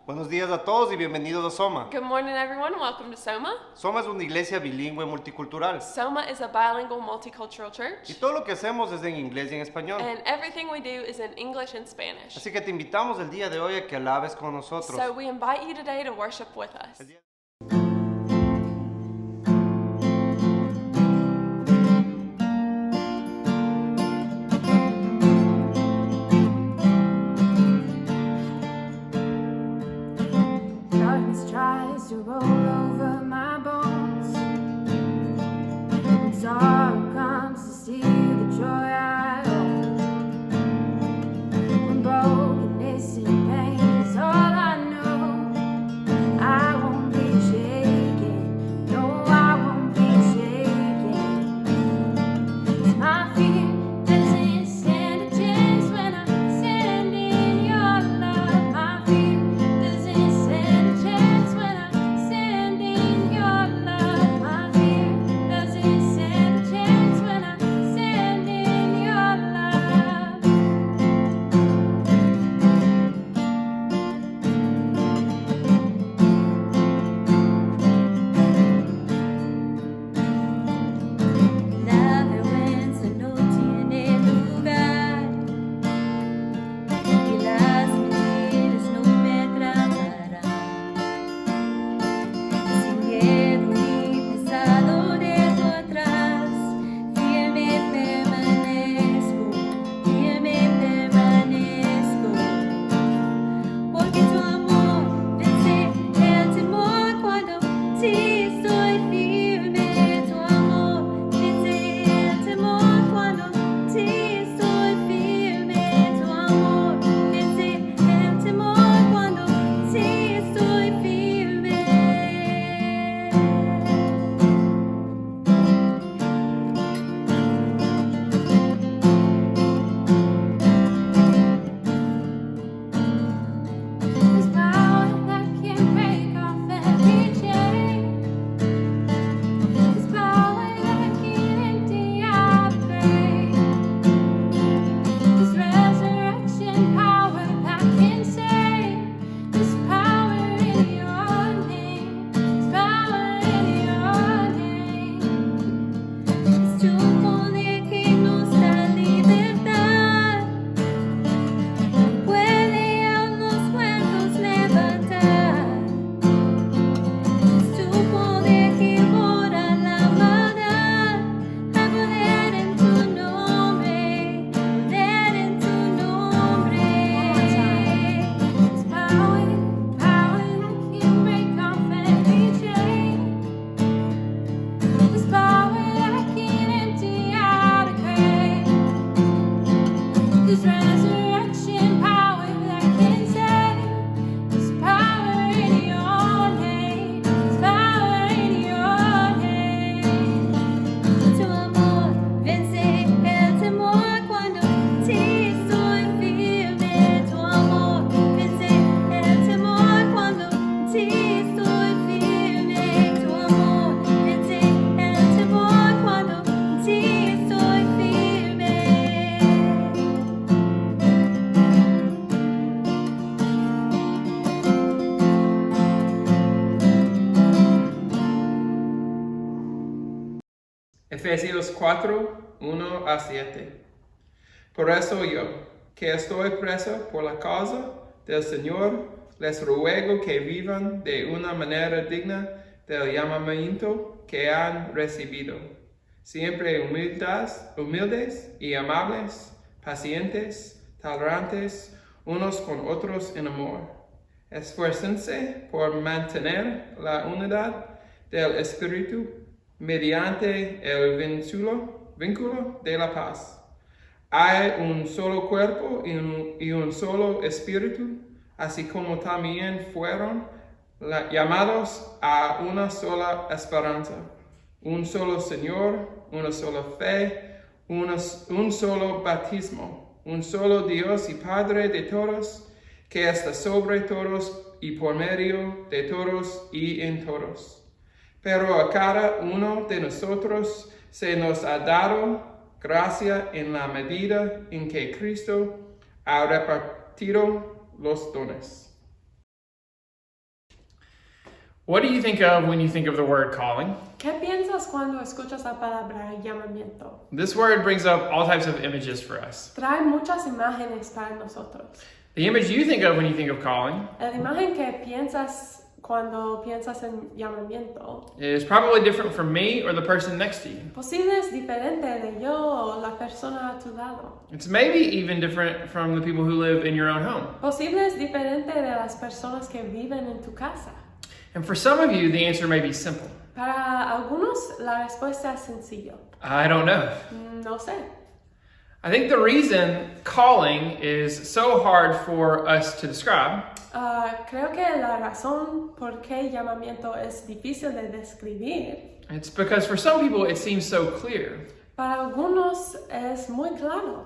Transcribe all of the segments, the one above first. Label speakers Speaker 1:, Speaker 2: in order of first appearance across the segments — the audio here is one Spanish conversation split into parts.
Speaker 1: Buenos días a todos y bienvenidos a Soma.
Speaker 2: Good morning, everyone. Welcome to Soma.
Speaker 1: Soma es una iglesia bilingüe multicultural.
Speaker 2: Soma is a bilingual, multicultural
Speaker 1: Y
Speaker 2: church,
Speaker 1: todo lo que hacemos es en inglés y en español.
Speaker 2: and everything we do is in English and Spanish.
Speaker 1: Así que te invitamos el día de hoy a que alabes con nosotros.
Speaker 2: So we invite you today to worship with us.
Speaker 1: El día-
Speaker 3: Darkness tries to roll over my bones. When sorrow comes to steal the joy I own. When brokenness and pain is all I know, I won't be shaken. No, I won't be shaken. 'Cause my fear doesn't stand a chance when I stand in your love. My fear doesn't stand a chance when I stand in your love. My fear doesn't stand a chance when I stand in your love. La vergüenza no tiene lugar y las mentiras no me atraparán. Sin miedo ni pesado dejo atrás, firme permanezco, porque tu amor vence el temor cuando sí estoy firme. Tu amor vence el temor cuando sí estoy firme. Tu amor vence el temor cuando sí estoy firme. There's power that can break off every chain. There's power that can empty out the grave. There's resurrection power that can save. There's power in your name. There's power in your name. Es tu poder que nos da libertad. Puede a los muertos levantar. Es tu poder que borra la maldad. Hay poder en tu nombre, poder en tu nombre. There's power that can break off every chain. There's power that can empty out a grave. There's resurrection power that can save. There's power in your name. There's power in your name. Tu amor vence el temor cuando sí estoy firme. Tu amor vence el temor cuando sí estoy firme. Tu amor vence el temor cuando sí estoy firme.
Speaker 4: Efesios 4, 1 a 7. Por eso yo, que estoy preso por la causa del Señor, les ruego que vivan de una manera digna del llamamiento que han recibido, siempre humildes y amables, pacientes, tolerantes unos con otros en amor. Esfuércense por mantener la unidad del Espíritu mediante el vínculo de la paz. Hay un solo cuerpo y un solo espíritu, así como también fueron llamados a una sola esperanza, un solo Señor, una sola fe, un solo bautismo, un solo Dios y Padre de todos, que está sobre todos y por medio de todos y en todos. Pero a cada uno de nosotros se nos ha dado gracia en la medida en que Cristo ha repartido los dones. What do you think of when you think of the word calling?
Speaker 2: ¿Qué piensas cuando escuchas la palabra llamamiento?
Speaker 4: This word brings up all types of images for us.
Speaker 2: Trae muchas imágenes para nosotros.
Speaker 4: The image you think of when you think of calling
Speaker 2: La imagen que piensas cuando piensas en llamamiento
Speaker 4: is probably different from me or the person next to you.
Speaker 2: posible es diferente de yo o la persona a tu lado.
Speaker 4: It's maybe even different from the people who live in your own home.
Speaker 2: Posible es diferente de las personas que viven en tu casa.
Speaker 4: And for some of you, the answer may be simple.
Speaker 2: Para algunos la respuesta es sencillo.
Speaker 4: I don't know.
Speaker 2: No sé.
Speaker 4: I think the reason calling is so hard for us to describe
Speaker 2: Creo que la razón por qué llamamiento es difícil de describir,
Speaker 4: it's because for some people it seems so clear.
Speaker 2: para algunos es muy claro.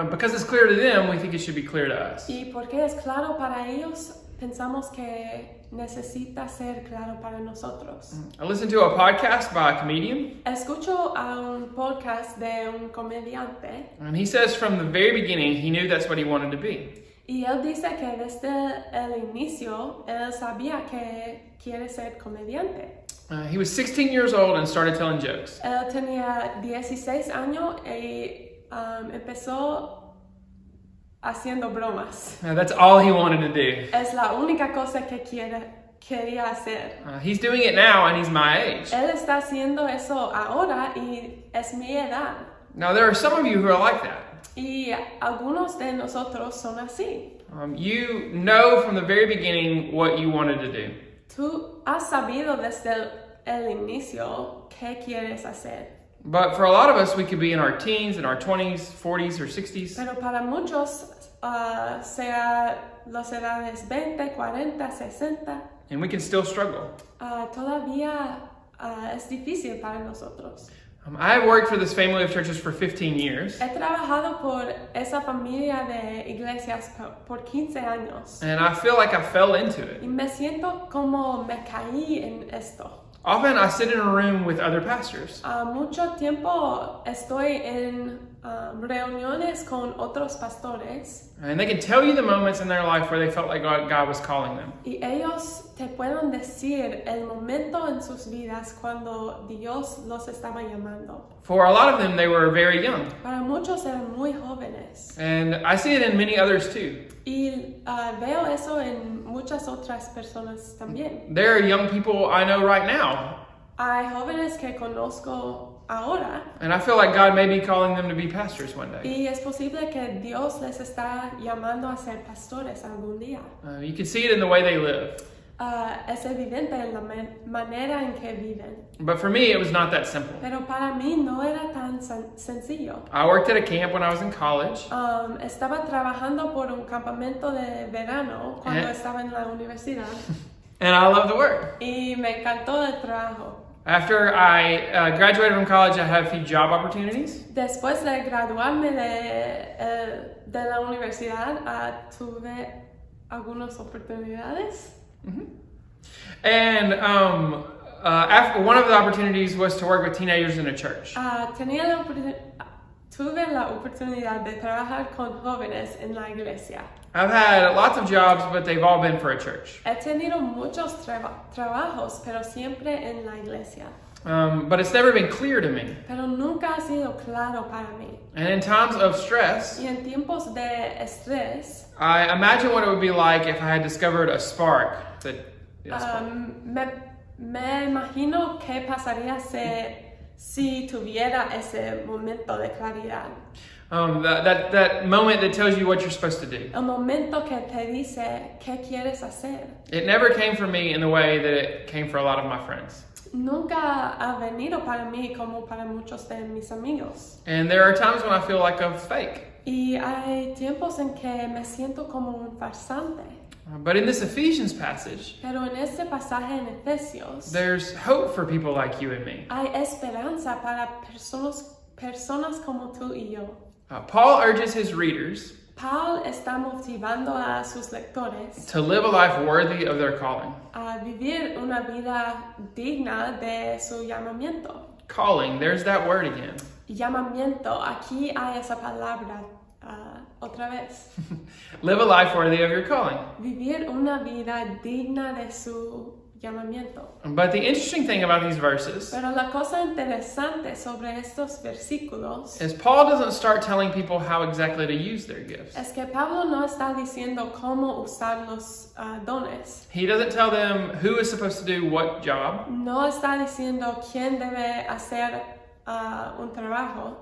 Speaker 4: Because it's clear to them, we think it should be clear to us.
Speaker 2: Y porque es claro para ellos, pensamos que necesita ser claro para nosotros.
Speaker 4: I listened to a podcast by a comedian,
Speaker 2: Escucho a un podcast de un comediante
Speaker 4: and he says from the very beginning he knew that's what he wanted to be.
Speaker 2: y él dice que desde el inicio él sabía que quiere ser comediante.
Speaker 4: He was 16 years old and started telling jokes.
Speaker 2: Él tenía 16 años y empezó haciendo bromas.
Speaker 4: That's all he wanted to do.
Speaker 2: Es la única cosa que quería hacer.
Speaker 4: He's doing it now and he's my age.
Speaker 2: Él está haciendo eso ahora y es mi edad.
Speaker 4: Now there are some of you who are like that.
Speaker 2: Y algunos de nosotros son así.
Speaker 4: You know from the very beginning what you wanted to do.
Speaker 2: Tú has sabido desde el inicio qué quieres hacer.
Speaker 4: But for a lot of us, we could be in our teens, in our 20s, 40s, or 60s.
Speaker 2: Pero para muchos, sea las edades 20, 40, 60,
Speaker 4: And we can still struggle.
Speaker 2: todavía es difícil para nosotros.
Speaker 4: I have worked for this family of churches for 15 years.
Speaker 2: He trabajado por esa familia de iglesias por 15 años.
Speaker 4: And I feel like I fell into it.
Speaker 2: Y me siento como me caí en esto.
Speaker 4: Often I sit in a room with other pastors.
Speaker 2: Mucho tiempo estoy en reuniones con otros pastores
Speaker 4: And they can tell you the moments in their life where they felt like God was calling them.
Speaker 2: y ellos te pueden decir el momento en sus vidas cuando Dios los estaba llamando.
Speaker 4: For a lot of them, they were very young.
Speaker 2: Para muchos eran muy jóvenes
Speaker 4: And I see it in many others too.
Speaker 2: y veo eso en muchas otras personas también.
Speaker 4: There are young people I know right now.
Speaker 2: Hay jóvenes que conozco ahora
Speaker 4: And I feel like God may be calling them to be pastors one day.
Speaker 2: y es posible que Dios les está llamando a ser pastores algún día.
Speaker 4: You can see it in the way they live.
Speaker 2: Es evidente en la manera en que viven.
Speaker 4: But for me, it was not that simple.
Speaker 2: Pero para mí no era tan sencillo.
Speaker 4: I worked at a camp when I was in college.
Speaker 2: Estaba trabajando por un campamento de verano cuando estaba en la universidad
Speaker 4: And I love the work.
Speaker 2: y me encantó el trabajo.
Speaker 4: After I graduated from college, I had a few job opportunities.
Speaker 2: Después de graduarme de la universidad, tuve algunas oportunidades.
Speaker 4: And after one of the opportunities was to work with teenagers in a church.
Speaker 2: Tuve la oportunidad de trabajar con jóvenes en la iglesia.
Speaker 4: I've had lots of jobs, but they've all been for a church.
Speaker 2: He tenido muchos trabajos, pero siempre en la iglesia.
Speaker 4: But it's never been clear to me.
Speaker 2: Pero nunca ha sido claro para mí.
Speaker 4: And in times of stress,
Speaker 2: Y en tiempos de estrés,
Speaker 4: I imagine what it would be like if I had discovered a spark that.
Speaker 2: me imagino qué pasaría si tuviera ese momento de claridad.
Speaker 4: That moment that tells you what you're supposed to do.
Speaker 2: El momento que te dice qué quieres hacer.
Speaker 4: It never came for me in the way that it came for a lot of my friends.
Speaker 2: Nunca ha venido para mí como para muchos de mis amigos.
Speaker 4: And there are times when I feel like a fake.
Speaker 2: Y hay tiempos en que me siento como un farsante.
Speaker 4: But in this Ephesians passage,
Speaker 2: Pero en este pasaje en Efesios,
Speaker 4: there's hope for people like you and me.
Speaker 2: hay esperanza para personas como tú y yo.
Speaker 4: Paul urges his readers
Speaker 2: Paul está motivando a sus lectores
Speaker 4: to live a life worthy of their calling.
Speaker 2: a vivir una vida digna de su llamamiento.
Speaker 4: Calling, there's that word again.
Speaker 2: Llamamiento, aquí hay esa palabra otra vez.
Speaker 4: Live a life worthy of your calling.
Speaker 2: Vivir una vida digna de su llamamiento.
Speaker 4: But the interesting thing about these verses
Speaker 2: Pero la cosa interesante sobre estos versículos
Speaker 4: is Paul doesn't start telling people how exactly to use their gifts.
Speaker 2: es que Pablo no está diciendo cómo usar los dones.
Speaker 4: He doesn't tell them who is supposed to do what job.
Speaker 2: No está diciendo quién debe hacer un trabajo.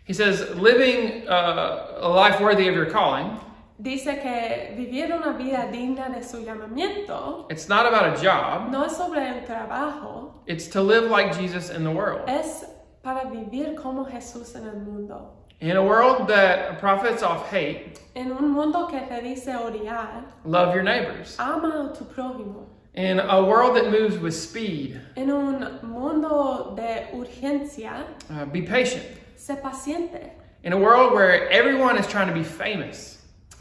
Speaker 4: He says living a life worthy of your calling.
Speaker 2: Dice que vivir una vida digna de su llamamiento
Speaker 4: It's not about a job.
Speaker 2: no es sobre el trabajo,
Speaker 4: It's to live like Jesus in the world.
Speaker 2: es para vivir como Jesús en el mundo.
Speaker 4: In a world that profits off hate,
Speaker 2: En un mundo que te dice odiar,
Speaker 4: love your neighbors.
Speaker 2: ama a tu prójimo.
Speaker 4: In a world that moves with speed,
Speaker 2: En un mundo de urgencia,
Speaker 4: be patient.
Speaker 2: sé paciente.
Speaker 4: In a world where everyone is trying to be famous,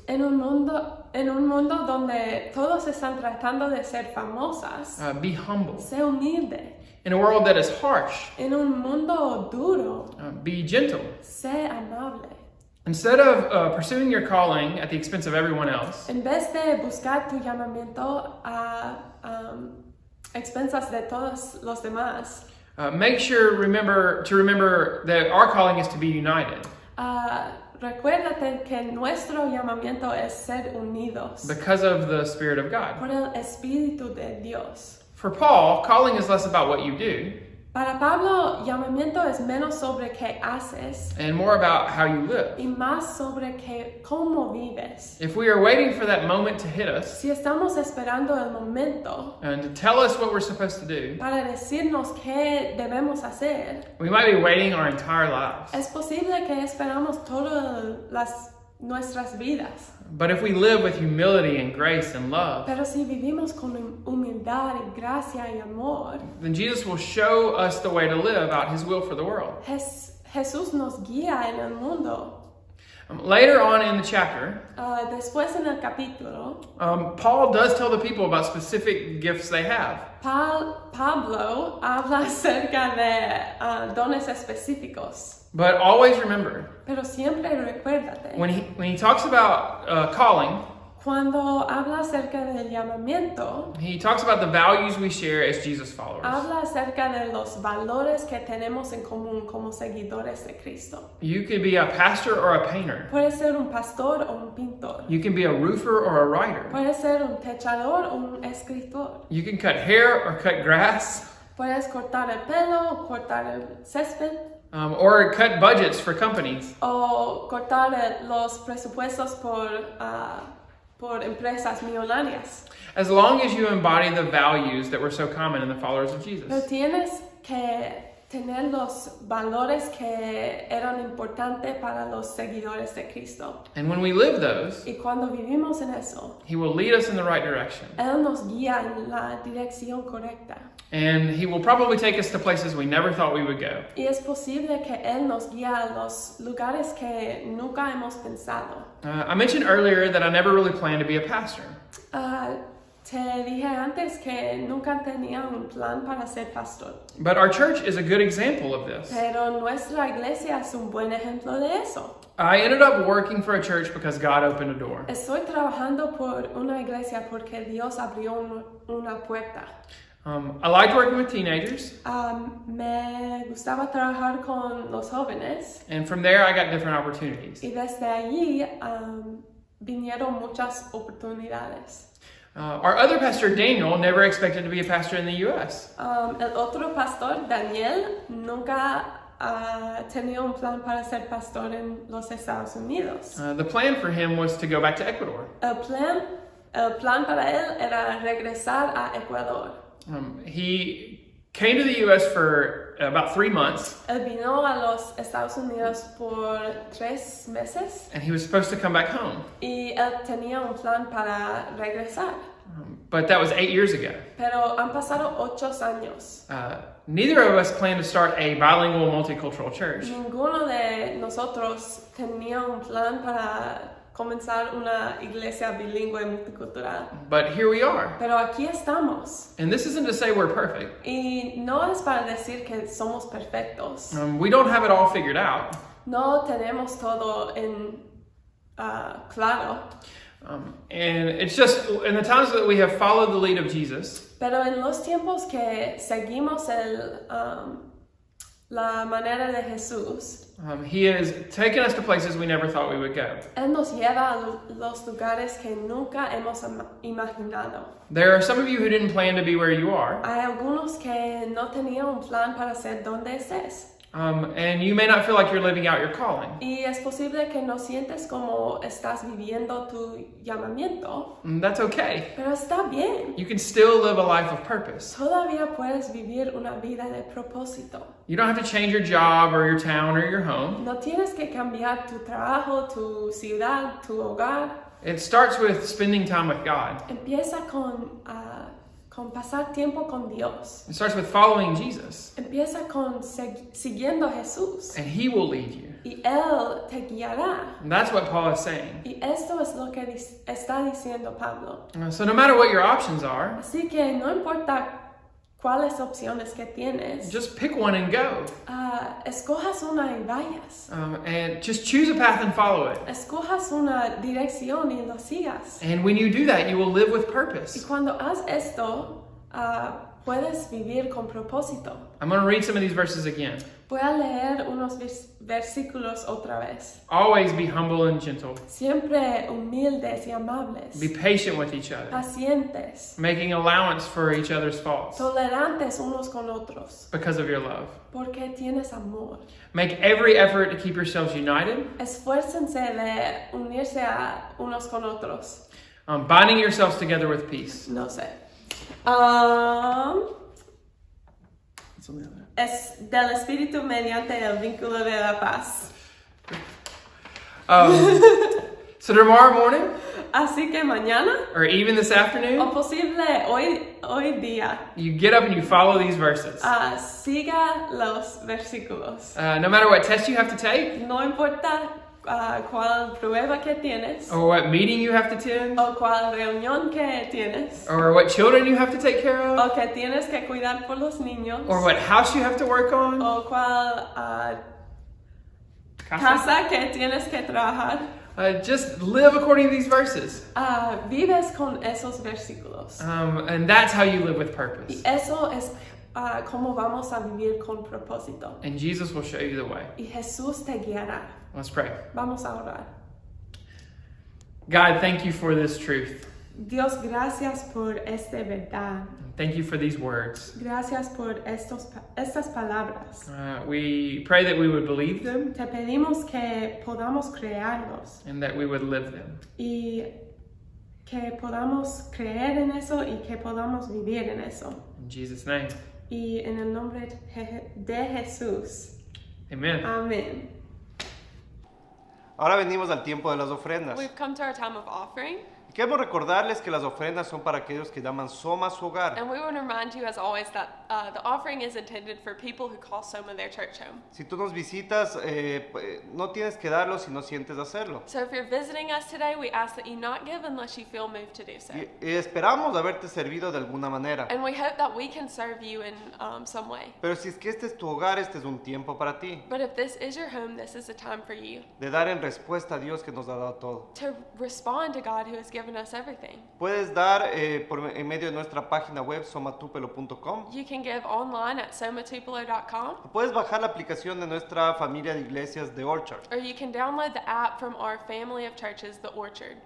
Speaker 2: En un mundo donde todos están tratando de ser famosas,
Speaker 4: be humble.
Speaker 2: sé humilde.
Speaker 4: In a world that is harsh,
Speaker 2: En un mundo duro,
Speaker 4: be gentle.
Speaker 2: sé amable.
Speaker 4: Instead of pursuing your calling at the expense of everyone else,
Speaker 2: En vez de buscar tu llamamiento a expensas de todos los demás,
Speaker 4: make sure to remember that our calling is to be united.
Speaker 2: recuérdate que nuestro llamamiento es ser unidos
Speaker 4: Because of the Spirit of God.
Speaker 2: por el Espíritu de Dios.
Speaker 4: For Paul, calling is less about what you do
Speaker 2: Para Pablo, llamamiento es menos sobre qué haces
Speaker 4: and more about how you live.
Speaker 2: y más sobre cómo vives.
Speaker 4: If we are waiting for that moment to hit us
Speaker 2: Si estamos esperando el momento
Speaker 4: and to tell us what we're supposed to do,
Speaker 2: para decirnos qué debemos hacer,
Speaker 4: we might be waiting our entire lives.
Speaker 2: es posible que esperamos todas nuestras vidas.
Speaker 4: But if we live with humility and grace and love,
Speaker 2: Pero si vivimos con humildad y gracia y amor,
Speaker 4: then Jesus will show us the way to live out His will for the world.
Speaker 2: Jesús nos guía en el mundo.
Speaker 4: Later on in the chapter,
Speaker 2: Después en el capítulo,
Speaker 4: Paul does tell the people about specific gifts they have.
Speaker 2: Pablo habla acerca de dones específicos.
Speaker 4: But always remember,
Speaker 2: Pero siempre recuérdate,
Speaker 4: when he talks about calling,
Speaker 2: cuando habla acerca del llamamiento,
Speaker 4: he talks about the values we share as Jesus followers.
Speaker 2: habla acerca de los valores que tenemos en común como seguidores de Cristo.
Speaker 4: You could be a pastor or a painter.
Speaker 2: Puede ser un pastor o un pintor.
Speaker 4: You can be a roofer or a writer.
Speaker 2: Puede ser un techador o un escritor.
Speaker 4: You can cut hair or cut grass,
Speaker 2: Puedes cortar el pelo o cortar el césped
Speaker 4: or cut budgets for companies.
Speaker 2: o cortar los presupuestos por empresas millonarias.
Speaker 4: As long as you embody the values that were so common in the followers of
Speaker 2: Pero
Speaker 4: Jesus.
Speaker 2: tienes que tener los valores que eran importantes para los seguidores de Cristo.
Speaker 4: And when we live those,
Speaker 2: Y cuando vivimos en eso,
Speaker 4: He will lead us in the right direction.
Speaker 2: Él nos guía en la dirección correcta.
Speaker 4: And He will probably take us to places we never thought we would go.
Speaker 2: Y es posible que Él nos guíe a los lugares que nunca hemos pensado.
Speaker 4: I mentioned earlier that I never really planned to be a pastor.
Speaker 2: Te dije antes que nunca tenía un plan para ser pastor.
Speaker 4: But our church is a good example of this.
Speaker 2: Pero nuestra iglesia es un buen ejemplo de eso.
Speaker 4: I ended up working for a church because God opened a door.
Speaker 2: Estoy trabajando por una iglesia porque Dios abrió una puerta.
Speaker 4: I liked working with teenagers,
Speaker 2: Me gustaba trabajar con los jóvenes
Speaker 4: and from there I got different opportunities.
Speaker 2: y desde allí vinieron muchas oportunidades.
Speaker 4: Our other pastor, Daniel, never expected to be a pastor in the U.S.
Speaker 2: El otro pastor, Daniel, nunca tenía un plan para ser pastor en los Estados Unidos.
Speaker 4: The plan for him was to go back to Ecuador.
Speaker 2: El plan para él era regresar a Ecuador.
Speaker 4: He came to the U.S. for about 3 months,
Speaker 2: Él vino a los Estados Unidos por 3 meses
Speaker 4: and he was supposed to come back home.
Speaker 2: y él tenía un plan para regresar.
Speaker 4: But that was 8 years ago.
Speaker 2: Pero han pasado 8 años.
Speaker 4: Neither of us planned to start a bilingual multicultural church.
Speaker 2: Ninguno de nosotros tenía un plan para comenzar una iglesia bilingüe multicultural.
Speaker 4: But here we are.
Speaker 2: Pero aquí estamos.
Speaker 4: And this isn't to say we're perfect.
Speaker 2: Y no es para decir que somos perfectos.
Speaker 4: We don't have it all figured out.
Speaker 2: No tenemos todo en claro.
Speaker 4: And it's just in the times that we have followed the lead of Jesus,
Speaker 2: Pero en los tiempos que seguimos la manera de Jesús,
Speaker 4: He has taken us to places we never thought we would go.
Speaker 2: Él nos lleva a los lugares que nunca hemos imaginado.
Speaker 4: There are some of you who didn't plan to be where you are,
Speaker 2: Hay algunos que no tenían un plan para ser donde estés.
Speaker 4: and you may not feel like you're living out your calling.
Speaker 2: Y es posible que no sientes como estás viviendo tu llamamiento,
Speaker 4: And that's okay.
Speaker 2: pero está bien.
Speaker 4: You can still live a life of purpose.
Speaker 2: Todavía puedes vivir una vida de propósito.
Speaker 4: You don't have to change your job or your town or your home.
Speaker 2: No tienes que cambiar tu trabajo, tu ciudad, tu hogar.
Speaker 4: It starts with spending time with God.
Speaker 2: Empieza con pasar tiempo con Dios.
Speaker 4: It starts with following Jesus,
Speaker 2: Empieza con siguiendo a Jesús.
Speaker 4: and He will lead you.
Speaker 2: Y Él te guiará.
Speaker 4: And that's what Paul is saying.
Speaker 2: Y esto es lo que está diciendo Pablo.
Speaker 4: So no matter what your options are,
Speaker 2: Así que no importa cuáles opciones que tienes,
Speaker 4: just pick one and go.
Speaker 2: escojas una y vayas.
Speaker 4: And just choose a path and follow it.
Speaker 2: Escojas una dirección y lo sigas.
Speaker 4: And when you do that, you will live with
Speaker 2: Y
Speaker 4: purpose.
Speaker 2: cuando haces esto, puedes vivir con propósito.
Speaker 4: I'm going to read some of these verses again.
Speaker 2: Voy a leer unos versículos otra vez.
Speaker 4: Always be humble and gentle.
Speaker 2: Siempre humildes y amables.
Speaker 4: Be patient with each other,
Speaker 2: Pacientes.
Speaker 4: making allowance for each other's faults
Speaker 2: Tolerantes unos con otros.
Speaker 4: because of your love.
Speaker 2: Porque tienes amor.
Speaker 4: Make every effort to keep yourselves united,
Speaker 2: Esfuércense de unirse a unos con otros.
Speaker 4: binding yourselves together with peace.
Speaker 2: No sé.
Speaker 4: What's on the other?
Speaker 2: Es del Espíritu mediante el vínculo de la paz.
Speaker 4: So tomorrow morning,
Speaker 2: Así que mañana,
Speaker 4: or even this afternoon,
Speaker 2: o posible hoy día,
Speaker 4: you get up and you follow these verses.
Speaker 2: siga los versículos.
Speaker 4: No matter what test you have to take,
Speaker 2: No importa cuál prueba que tienes,
Speaker 4: or what meeting you have to attend,
Speaker 2: o cuál reunión que tienes,
Speaker 4: or what children you have to take care of,
Speaker 2: o que tienes que cuidar por los niños,
Speaker 4: or what house you have to work on.
Speaker 2: o cuál casa que tienes que trabajar.
Speaker 4: Just live according to these verses.
Speaker 2: Vives con esos versículos.
Speaker 4: And that's how you live with
Speaker 2: Y
Speaker 4: purpose.
Speaker 2: eso es cómo vamos a vivir con propósito.
Speaker 4: And Jesus will show you the way.
Speaker 2: Y Jesús te guiará.
Speaker 4: Let's pray.
Speaker 2: Vamos a orar.
Speaker 4: God, thank you for this truth.
Speaker 2: Dios, gracias por esta verdad.
Speaker 4: Thank you for these words.
Speaker 2: Gracias por estas palabras.
Speaker 4: We pray that we would believe them
Speaker 2: Te pedimos que podamos crearlos
Speaker 4: and that we would live them.
Speaker 2: y que podamos creer en eso y que podamos vivir en eso.
Speaker 4: In Jesus' name,
Speaker 2: Y en el nombre de Jesús.
Speaker 4: amen.
Speaker 2: Amén.
Speaker 1: Ahora venimos al tiempo de las ofrendas.
Speaker 5: We've come to our time of offering,
Speaker 1: Queremos recordarles que las ofrendas son para aquellos que llaman Soma su hogar.
Speaker 5: and we want to remind you, as always, that the offering is intended for people who call Soma their church home.
Speaker 1: Si tú nos visitas, no tienes que darlo si no sientes hacerlo.
Speaker 5: So if you're visiting us today, we ask that you not give unless you feel moved to do so.
Speaker 1: Y esperamos haberte servido de alguna manera.
Speaker 5: And we hope that we can serve you in some way.
Speaker 1: Pero si es que este es tu hogar, este es un tiempo para ti.
Speaker 5: But if this is your home, this is a time for you
Speaker 1: De dar en respuesta a Dios que nos ha dado todo.
Speaker 5: to respond to God who has given us everything.
Speaker 1: Puedes dar en medio de nuestra página web somatupelo.com.
Speaker 5: You can give online at somatupelo.com,
Speaker 1: Puedes bajar la aplicación de nuestra familia de iglesias de Orchard.
Speaker 5: or you can download the app from our family of churches, The Orchard.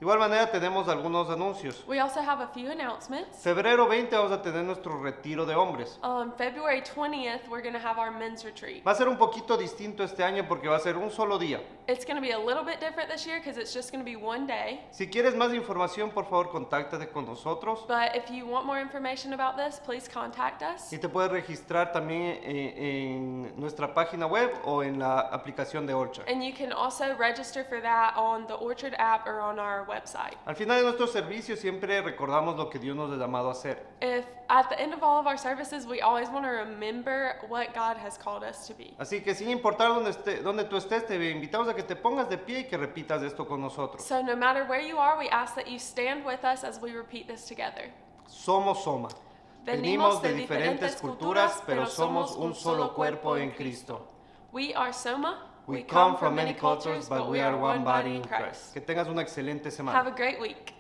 Speaker 1: De igual manera tenemos algunos anuncios.
Speaker 5: We also have a few announcements.
Speaker 1: Febrero 20 vamos a tener nuestro retiro de hombres.
Speaker 5: On February 20th, we're going to have our men's retreat.
Speaker 1: Va a ser un poquito distinto este año porque va a ser un solo día.
Speaker 5: It's going to be a little bit different this year because it's just going to be one day.
Speaker 1: Si quieres más información, por favor, contáctate con nosotros.
Speaker 5: But if you want more information about this, please contact us.
Speaker 1: Y te puedes registrar también en nuestra página web o en la aplicación de Orchard.
Speaker 5: And you can also register for that on the Orchard app or on our website.
Speaker 1: Al final de nuestro servicio siempre recordamos lo que Dios nos ha llamado a hacer.
Speaker 5: If at the end of all of our services, we always want to remember what God has called us to be.
Speaker 1: Así que sin importar dónde tú estés, te invitamos a que te pongas de pie y que repitas esto con nosotros.
Speaker 5: So no matter where you are, we ask that you stand with us as we repeat this together.
Speaker 1: Somos Soma. Venimos de diferentes culturas, pero somos un solo cuerpo en Cristo.
Speaker 5: We are Soma.
Speaker 1: We come from many cultures, but we are one body in Christ. Que tengas una excelente semana.
Speaker 5: Have a great week.